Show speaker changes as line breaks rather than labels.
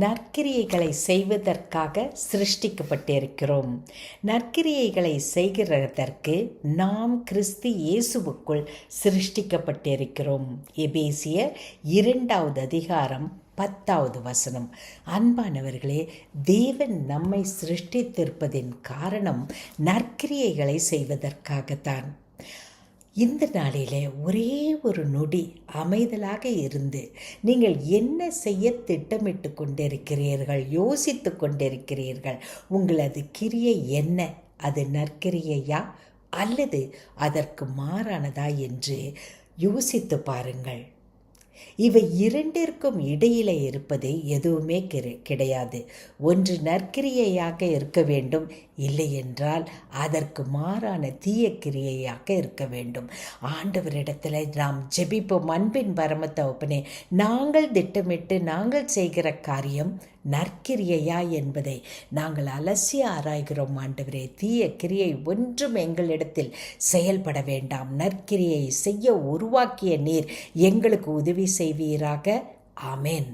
நற்கிரியைகளை செய்வதற்காக சிருஷ்டிக்கப்பட்டிருக்கிறோம். நற்கிரியைகளை செய்கிறதற்கு நாம் கிறிஸ்து இயேசுவுக்குள் சிருஷ்டிக்கப்பட்டிருக்கிறோம். எபேசியர் 2வது அதிகாரம் 10வது வசனம். அன்பானவர்களே, தேவன் நம்மை சிருஷ்டித்திருப்பதின் காரணம் நற்கிரியைகளை செய்வதற்காகத்தான். இந்த நாளிலே ஒரே ஒரு நொடி அமைதலாக இருந்து நீங்கள் என்ன செய்ய திட்டமிட்டு கொண்டிருக்கிறீர்கள், யோசித்து கொண்டிருக்கிறீர்கள், உங்களது கிரியை என்ன? அது நற்கிரியையா அல்லது அதற்கு மாறானதா என்று யோசித்து பாருங்கள். இவை இரண்டிற்கும் இடையிலே இருப்பது எதுவுமே கிடையாது. ஒன்று நற்கிரியையாக இருக்க வேண்டும், இல்லை என்றால் அதற்கு மாறான தீய கிரியையாக இருக்க வேண்டும். ஆண்டவரிடத்தில் நாம் ஜெபிப்போம். அன்பின் பரம தகப்பனே, நாங்கள் திட்டமிட்டு நாங்கள் செய்கிற காரியம் நற்கிரியையா என்பதை நாங்கள் அலசி ஆராய்கிறோம். ஆண்டவரே, தீய கிரியை ஒன்றும் எங்களிடத்தில் செயல்பட வேண்டாம். நற்கிரியை செய்ய உருவாக்கிய நீர் எங்களுக்கு உதவி செய்வீராக. ஆமென்.